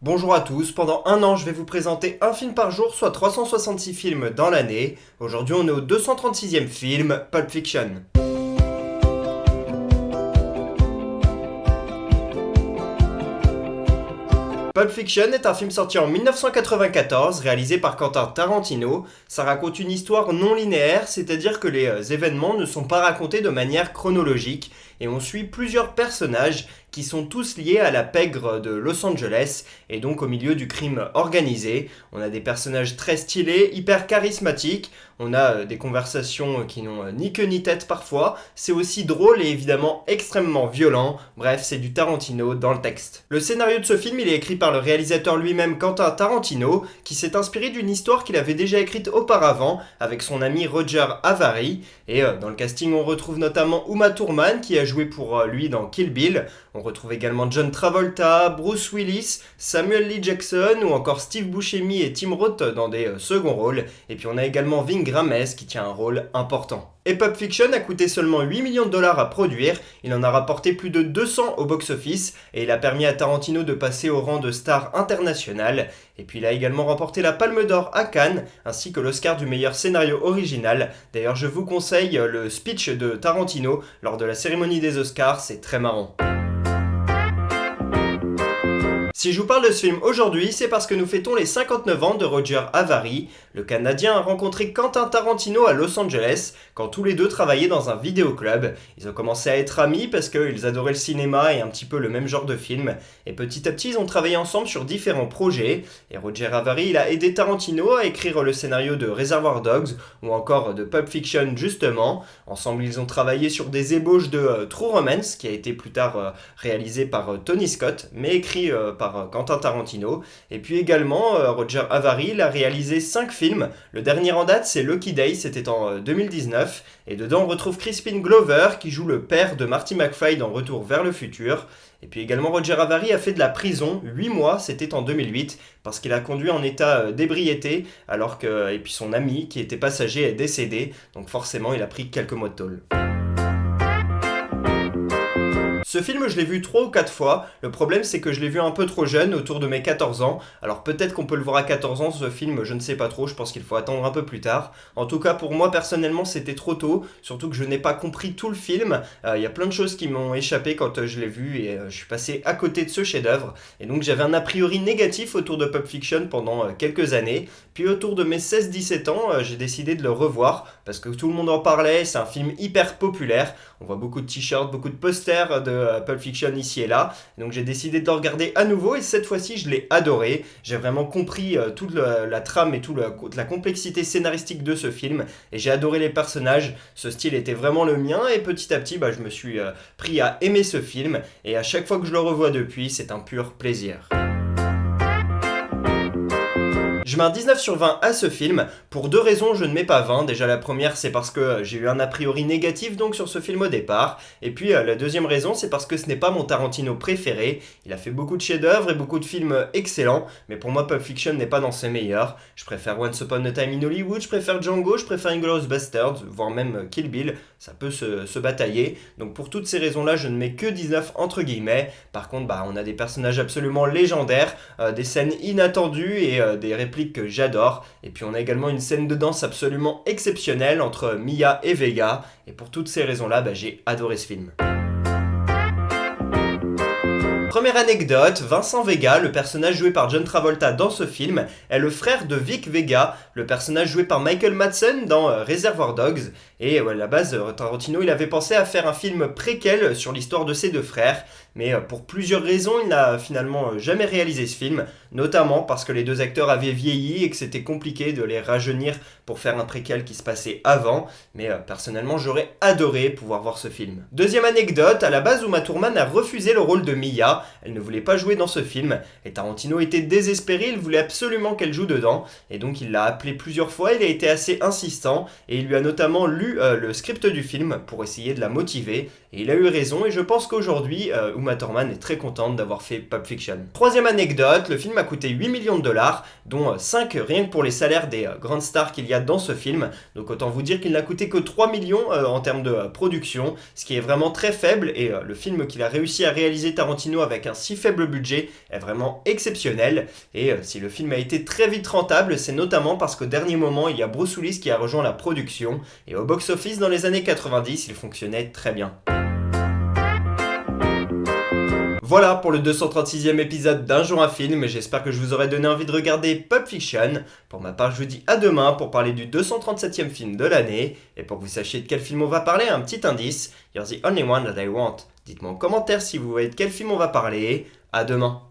Bonjour à tous, pendant un an je vais vous présenter un film par jour, soit 366 films dans l'année. Aujourd'hui on est au 236e film, Pulp Fiction. Pulp Fiction est un film sorti en 1994, réalisé par Quentin Tarantino. Ça raconte une histoire non linéaire, c'est-à-dire que les événements ne sont pas racontés de manière chronologique, et on suit plusieurs personnages qui sont tous liés à la pègre de Los Angeles, et donc au milieu du crime organisé. On a des personnages très stylés, hyper charismatiques, on a des conversations qui n'ont ni queue ni tête parfois, c'est aussi drôle et évidemment extrêmement violent, bref c'est du Tarantino dans le texte. Le scénario de ce film il est écrit par le réalisateur lui-même Quentin Tarantino, qui s'est inspiré d'une histoire qu'il avait déjà écrite auparavant avec son ami Roger Avary, et dans le casting on retrouve notamment Uma Thurman qui a joué pour lui dans Kill Bill. On retrouve également John Travolta, Bruce Willis, Samuel L. Jackson ou encore Steve Buscemi et Tim Roth dans des seconds rôles. Et puis on a également Ving Rhames qui tient un rôle important. Et Pulp Fiction a coûté seulement 8 millions de dollars à produire, il en a rapporté plus de 200 au box-office et il a permis à Tarantino de passer au rang de star internationale. Et puis il a également remporté la Palme d'Or à Cannes ainsi que l'Oscar du meilleur scénario original. D'ailleurs je vous conseille le speech de Tarantino lors de la cérémonie des Oscars, c'est très marrant. Si je vous parle de ce film aujourd'hui, c'est parce que nous fêtons les 59 ans de Roger Avary. Le Canadien a rencontré Quentin Tarantino à Los Angeles quand tous les deux travaillaient dans un vidéoclub. Ils ont commencé à être amis parce qu'ils adoraient le cinéma et un petit peu le même genre de film. Et petit à petit, ils ont travaillé ensemble sur différents projets. Et Roger Avary, il a aidé Tarantino à écrire le scénario de Reservoir Dogs ou encore de Pulp Fiction justement. Ensemble, ils ont travaillé sur des ébauches de True Romance qui a été plus tard réalisé par Tony Scott, mais écrit par Quentin Tarantino. Et puis également, Roger Avary il a réalisé 5 films. Le dernier en date, c'est Lucky Day, c'était en 2019. Et dedans, on retrouve Crispin Glover qui joue le père de Marty McFly dans Retour vers le futur. Et puis également, Roger Avary a fait de la prison 8 mois, c'était en 2008, parce qu'il a conduit en état d'ébriété, et puis son ami qui était passager est décédé, donc forcément il a pris quelques mois de tôle. Ce film, je l'ai vu 3 ou 4 fois. Le problème, c'est que je l'ai vu un peu trop jeune, autour de mes 14 ans. Alors peut-être qu'on peut le voir à 14 ans, ce film, je ne sais pas trop. Je pense qu'il faut attendre un peu plus tard. En tout cas, pour moi, personnellement, c'était trop tôt. Surtout que je n'ai pas compris tout le film. Il y a plein de choses qui m'ont échappé quand je l'ai vu et je suis passé à côté de ce chef-d'œuvre. Et donc, j'avais un a priori négatif autour de Pulp Fiction pendant quelques années. Puis autour de mes 16-17 ans, j'ai décidé de le revoir parce que tout le monde en parlait. C'est un film hyper populaire. On voit beaucoup de t-shirts, beaucoup de posters de Pulp Fiction ici et là. Donc j'ai décidé de le regarder à nouveau et cette fois-ci je l'ai adoré. J'ai vraiment compris toute la trame et toute la complexité scénaristique de ce film et j'ai adoré les personnages. Ce style était vraiment le mien et petit à petit je me suis pris à aimer ce film et à chaque fois que je le revois depuis, c'est un pur plaisir. Je mets un 19 sur 20 à ce film. Pour 2 raisons, je ne mets pas 20. Déjà, la première, c'est parce que j'ai eu un a priori négatif donc sur ce film au départ. Et puis, la deuxième raison, c'est parce que ce n'est pas mon Tarantino préféré. Il a fait beaucoup de chefs-d'œuvre et beaucoup de films excellents. Mais pour moi, Pulp Fiction n'est pas dans ses meilleurs. Je préfère Once Upon a Time in Hollywood, je préfère Django, je préfère Inglourious Basterds, voire même Kill Bill. Ça peut se batailler. Donc, pour toutes ces raisons-là, je ne mets que 19 entre guillemets. Par contre, on a des personnages absolument légendaires, des scènes inattendues et des répliques que j'adore. Et puis on a également une scène de danse absolument exceptionnelle entre Mia et Vega. Et pour toutes ces raisons-là, j'ai adoré ce film. Première anecdote, Vincent Vega, le personnage joué par John Travolta dans ce film, est le frère de Vic Vega, le personnage joué par Michael Madsen dans Reservoir Dogs. Et à la base, Tarantino il avait pensé à faire un film préquel sur l'histoire de ses 2 frères, mais pour plusieurs raisons, il n'a finalement jamais réalisé ce film, notamment parce que les 2 acteurs avaient vieilli et que c'était compliqué de les rajeunir pour faire un préquel qui se passait avant, mais personnellement, j'aurais adoré pouvoir voir ce film. Deuxième anecdote, à la base, Uma Thurman a refusé le rôle de Mia, elle ne voulait pas jouer dans ce film, et Tarantino était désespéré, il voulait absolument qu'elle joue dedans, et donc il l'a appelé plusieurs fois, il a été assez insistant, et il lui a notamment lu lu le script du film pour essayer de la motiver, et il a eu raison, et je pense qu'aujourd'hui, Uma Thurman est très contente d'avoir fait Pulp Fiction. Troisième anecdote, le film a coûté 8 millions de dollars, dont 5 rien que pour les salaires des grandes stars qu'il y a dans ce film, donc autant vous dire qu'il n'a coûté que 3 millions en termes de production, ce qui est vraiment très faible, et le film qu'il a réussi à réaliser Tarantino avec un si faible budget est vraiment exceptionnel, et si le film a été très vite rentable, c'est notamment parce qu'au dernier moment, il y a Bruce Willis qui a rejoint la production, et au box-office dans les années 90, il fonctionnait très bien. Voilà pour le 236e épisode d'Un jour un film, j'espère que je vous aurai donné envie de regarder Pulp Fiction. Pour ma part, je vous dis à demain pour parler du 237e film de l'année, et pour que vous sachiez de quel film on va parler, un petit indice, You're the only one that I want. Dites-moi en commentaire si vous voyez de quel film on va parler. À demain.